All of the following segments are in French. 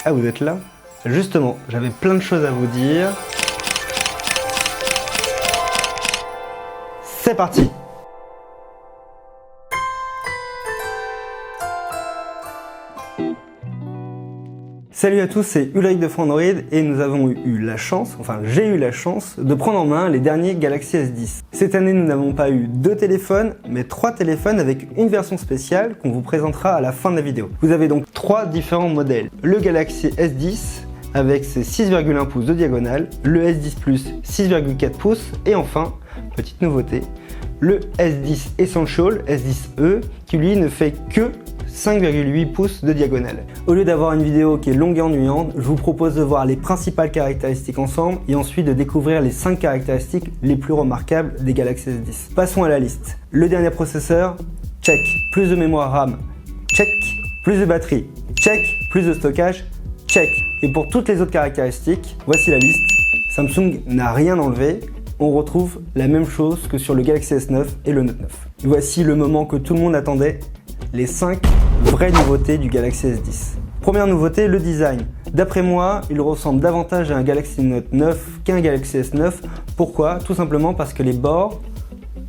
Ah, vous êtes là? Justement, j'avais plein de choses à vous dire. C'est parti! Salut à tous, c'est Ulrich de Frandroid et nous avons eu la chance, enfin j'ai eu la chance, de prendre en main les derniers Galaxy S10. Cette année, nous n'avons pas eu 2 téléphones, mais 3 téléphones avec une version spéciale qu'on vous présentera à la fin de la vidéo. Vous avez donc 3 différents modèles. Le Galaxy S10 avec ses 6,1 pouces de diagonale, le S10 Plus 6,4 pouces et enfin, petite nouveauté, le S10 Essential, S10e, qui lui ne fait que 5,8 pouces de diagonale. Au lieu d'avoir une vidéo qui est longue et ennuyante, je vous propose de voir les principales caractéristiques ensemble et ensuite de découvrir les 5 caractéristiques les plus remarquables des Galaxy S10. Passons à la liste. Le dernier processeur, check. Plus de mémoire RAM, check. Plus de batterie, check. Plus de stockage, check. Et pour toutes les autres caractéristiques, voici la liste. Samsung n'a rien enlevé. On retrouve la même chose que sur le Galaxy S9 et le Note 9. Voici le moment que tout le monde attendait, les 5 vraies nouveautés du Galaxy S10. Première nouveauté, le design. D'après moi, il ressemble davantage à un Galaxy Note 9 qu'un Galaxy S9. Pourquoi? Tout simplement parce que les bords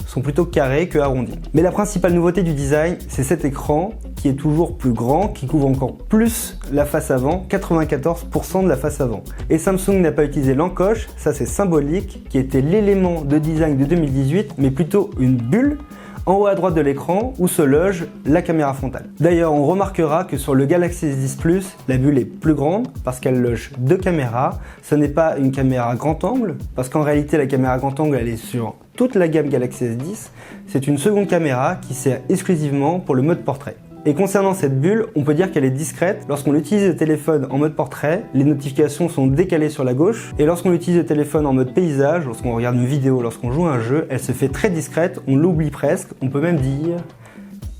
sont plutôt carrés que arrondis. Mais la principale nouveauté du design, c'est cet écran qui est toujours plus grand, qui couvre encore plus la face avant, 94% de la face avant. Et Samsung n'a pas utilisé l'encoche, ça c'est symbolique, qui était l'élément de design de 2018, mais plutôt une bulle en haut à droite de l'écran où se loge la caméra frontale. D'ailleurs, on remarquera que sur le Galaxy S10 Plus, la bulle est plus grande parce qu'elle loge 2 caméras. Ce n'est pas une caméra grand angle parce qu'en réalité, la caméra grand angle, elle est sur toute la gamme Galaxy S10. C'est une seconde caméra qui sert exclusivement pour le mode portrait. Et concernant cette bulle, on peut dire qu'elle est discrète. Lorsqu'on utilise le téléphone en mode portrait, les notifications sont décalées sur la gauche. Et lorsqu'on utilise le téléphone en mode paysage, lorsqu'on regarde une vidéo, lorsqu'on joue à un jeu, elle se fait très discrète, on l'oublie presque. On peut même dire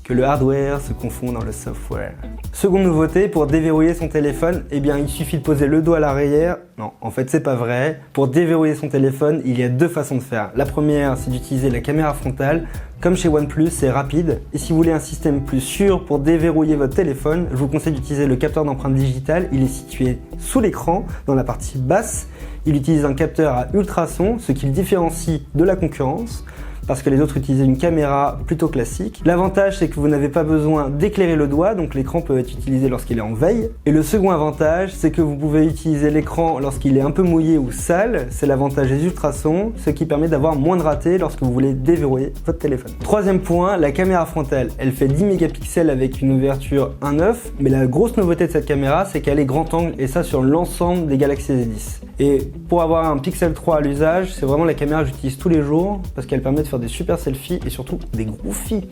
que le hardware se confond dans le software. Seconde nouveauté, pour déverrouiller son téléphone, eh bien il suffit de poser le doigt à l'arrière. Non, en fait c'est pas vrai. Pour déverrouiller son téléphone, il y a 2 façons de faire. La première, c'est d'utiliser la caméra frontale. Comme chez OnePlus, c'est rapide. Et si vous voulez un système plus sûr pour déverrouiller votre téléphone, je vous conseille d'utiliser le capteur d'empreinte digitale. Il est situé sous l'écran, dans la partie basse. Il utilise un capteur à ultrasons, ce qui le différencie de la concurrence, parce que les autres utilisaient une caméra plutôt classique. L'avantage, c'est que vous n'avez pas besoin d'éclairer le doigt, donc l'écran peut être utilisé lorsqu'il est en veille. Et le second avantage, c'est que vous pouvez utiliser l'écran lorsqu'il est un peu mouillé ou sale. C'est l'avantage des ultrasons, ce qui permet d'avoir moins de ratés lorsque vous voulez déverrouiller votre téléphone. Troisième point, la caméra frontale. Elle fait 10 mégapixels avec une ouverture 1.9, mais la grosse nouveauté de cette caméra, c'est qu'elle est grand angle, et ça sur l'ensemble des Galaxy S10. Et pour avoir un Pixel 3 à l'usage, c'est vraiment la caméra que j'utilise tous les jours, parce qu'elle permet de faire des super selfies et surtout des groofies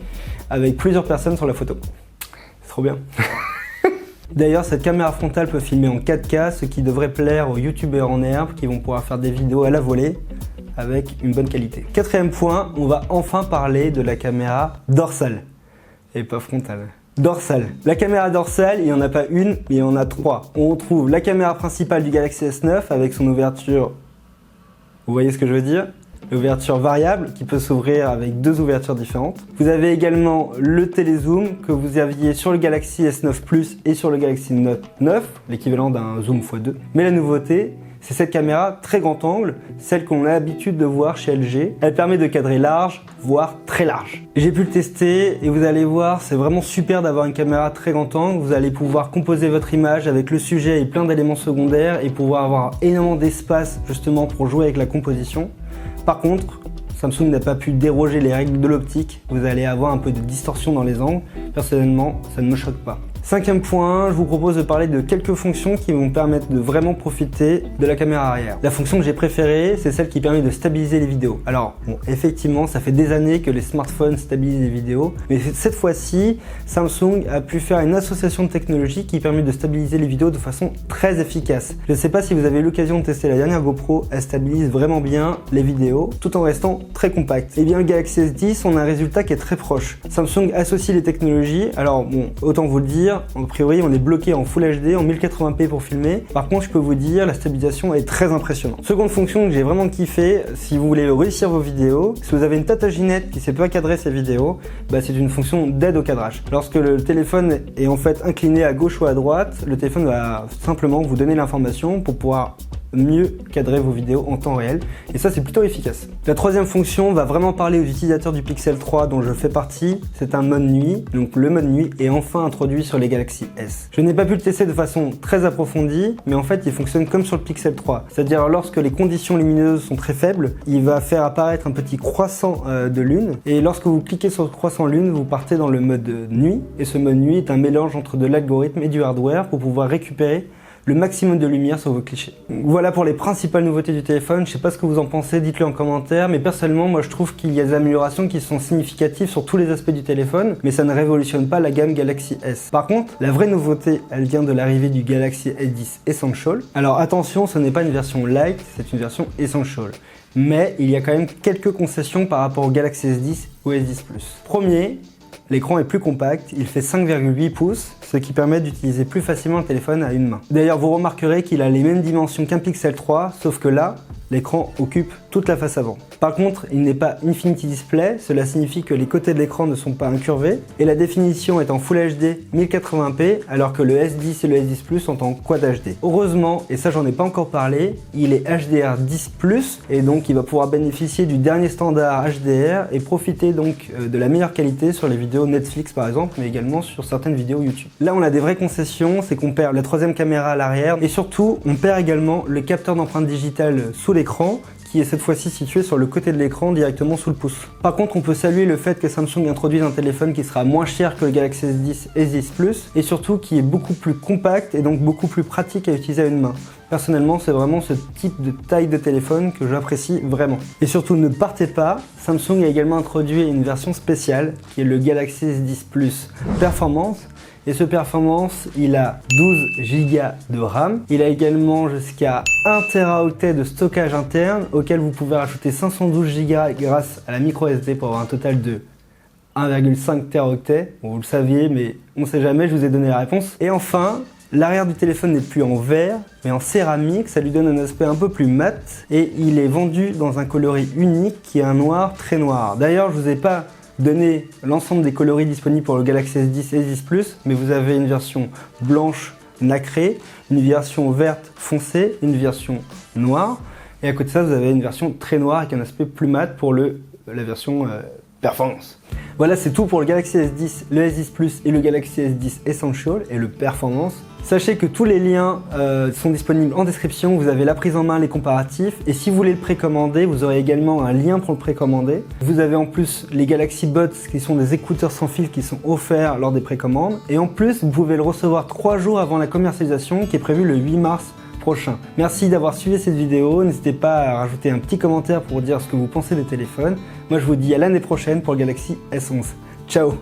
avec plusieurs personnes sur la photo. C'est trop bien. D'ailleurs, cette caméra frontale peut filmer en 4K, ce qui devrait plaire aux youtubeurs en herbe qui vont pouvoir faire des vidéos à la volée avec une bonne qualité. Quatrième point, on va enfin parler de la caméra dorsale et pas frontale. Dorsale. La caméra dorsale, il n'y en a pas une, mais il y en a 3. On retrouve la caméra principale du Galaxy S9 avec son ouverture, vous voyez ce que je veux dire? L'ouverture variable qui peut s'ouvrir avec 2 ouvertures différentes. Vous avez également le télézoom que vous aviez sur le Galaxy S9 Plus et sur le Galaxy Note 9, l'équivalent d'un zoom x2. Mais la nouveauté, c'est cette caméra très grand angle, celle qu'on a l'habitude de voir chez LG. Elle permet de cadrer large, voire très large. J'ai pu le tester et vous allez voir, c'est vraiment super d'avoir une caméra très grand angle. Vous allez pouvoir composer votre image avec le sujet et plein d'éléments secondaires et pouvoir avoir énormément d'espace justement pour jouer avec la composition. Par contre, Samsung n'a pas pu déroger les règles de l'optique. Vous allez avoir un peu de distorsion dans les angles. Personnellement, ça ne me choque pas. Cinquième point, je vous propose de parler de quelques fonctions qui vont permettre de vraiment profiter de la caméra arrière. La fonction que j'ai préférée, c'est celle qui permet de stabiliser les vidéos. Alors, bon, effectivement, ça fait des années que les smartphones stabilisent les vidéos, mais cette fois-ci, Samsung a pu faire une association de technologies qui permet de stabiliser les vidéos de façon très efficace. Je ne sais pas si vous avez eu l'occasion de tester la dernière GoPro, elle stabilise vraiment bien les vidéos, tout en restant très compacte. Et bien, le Galaxy S10, on a un résultat qui est très proche. Samsung associe les technologies technologie. Alors bon, autant vous le dire, a priori on est bloqué en Full HD, en 1080p pour filmer. Par contre, je peux vous dire, la stabilisation est très impressionnante. Seconde fonction que j'ai vraiment kiffé, si vous voulez réussir vos vidéos, si vous avez une tataginette qui ne sait pas cadrer ses vidéos, c'est une fonction d'aide au cadrage. Lorsque le téléphone est en fait incliné à gauche ou à droite, le téléphone va simplement vous donner l'information pour pouvoir mieux cadrer vos vidéos en temps réel, et ça c'est plutôt efficace. La troisième fonction va vraiment parler aux utilisateurs du Pixel 3 dont je fais partie, c'est un mode nuit, donc le mode nuit est enfin introduit sur les Galaxy S. Je n'ai pas pu le tester de façon très approfondie, mais en fait il fonctionne comme sur le Pixel 3, c'est-à-dire lorsque les conditions lumineuses sont très faibles, il va faire apparaître un petit croissant de lune, et lorsque vous cliquez sur le croissant lune, vous partez dans le mode nuit, et ce mode nuit est un mélange entre de l'algorithme et du hardware pour pouvoir récupérer le maximum de lumière sur vos clichés. Voilà pour les principales nouveautés du téléphone. Je sais pas ce que vous en pensez, dites-le en commentaire, mais personnellement moi je trouve qu'il y a des améliorations qui sont significatives sur tous les aspects du téléphone, mais ça ne révolutionne pas la gamme Galaxy S. Par contre, la vraie nouveauté, elle vient de l'arrivée du Galaxy S10 Essential. Alors attention, ce n'est pas une version Lite, c'est une version Essential. Mais il y a quand même quelques concessions par rapport au Galaxy S10 ou S10 Plus. Premier, l'écran est plus compact, il fait 5,8 pouces, ce qui permet d'utiliser plus facilement le téléphone à une main. D'ailleurs, vous remarquerez qu'il a les mêmes dimensions qu'un Pixel 3, sauf que là, l'écran occupe toute la face avant. Par contre, il n'est pas Infinity Display, cela signifie que les côtés de l'écran ne sont pas incurvés, et la définition est en Full HD 1080p, alors que le S10 et le S10 Plus sont en Quad HD. Heureusement, et ça j'en ai pas encore parlé, il est HDR10+, et donc il va pouvoir bénéficier du dernier standard HDR, et profiter donc de la meilleure qualité sur les vidéos Netflix par exemple, mais également sur certaines vidéos YouTube. Là on a des vraies concessions, c'est qu'on perd la troisième caméra à l'arrière, et surtout on perd également le capteur d'empreinte digitale sous l'écran, qui est cette fois-ci situé sur le côté de l'écran directement sous le pouce. Par contre, on peut saluer le fait que Samsung introduise un téléphone qui sera moins cher que le Galaxy S10 et S10 Plus, et surtout qui est beaucoup plus compact et donc beaucoup plus pratique à utiliser à une main. Personnellement, c'est vraiment ce type de taille de téléphone que j'apprécie vraiment. Et surtout, ne partez pas, Samsung a également introduit une version spéciale qui est le Galaxy S10 Plus Performance. Et ce performance, il a 12 Go de RAM. Il a également jusqu'à 1 Teraoctet de stockage interne, auquel vous pouvez rajouter 512 Go grâce à la micro SD pour avoir un total de 1,5 Teraoctet. Bon, vous le saviez, mais on ne sait jamais, je vous ai donné la réponse. Et enfin, l'arrière du téléphone n'est plus en verre, mais en céramique, ça lui donne un aspect un peu plus mat. Et il est vendu dans un coloris unique qui est un noir très noir. D'ailleurs, je ne vous ai pas donner l'ensemble des coloris disponibles pour le Galaxy S10 et S10 Plus, mais vous avez une version blanche nacrée, une version verte foncée, une version noire, et à côté de ça vous avez une version très noire avec un aspect plus mat pour la version performance. Voilà, c'est tout pour le Galaxy S10, le S10 Plus et le Galaxy S10 Essential et le Performance. Sachez que tous les liens sont disponibles en description, vous avez la prise en main, les comparatifs, et si vous voulez le précommander, vous aurez également un lien pour le précommander. Vous avez en plus les Galaxy Buds qui sont des écouteurs sans fil qui sont offerts lors des précommandes, et en plus vous pouvez le recevoir 3 jours avant la commercialisation qui est prévue le 8 mars prochain. Merci d'avoir suivi cette vidéo, n'hésitez pas à rajouter un petit commentaire pour dire ce que vous pensez des téléphones. Moi je vous dis à l'année prochaine pour le Galaxy S11. Ciao!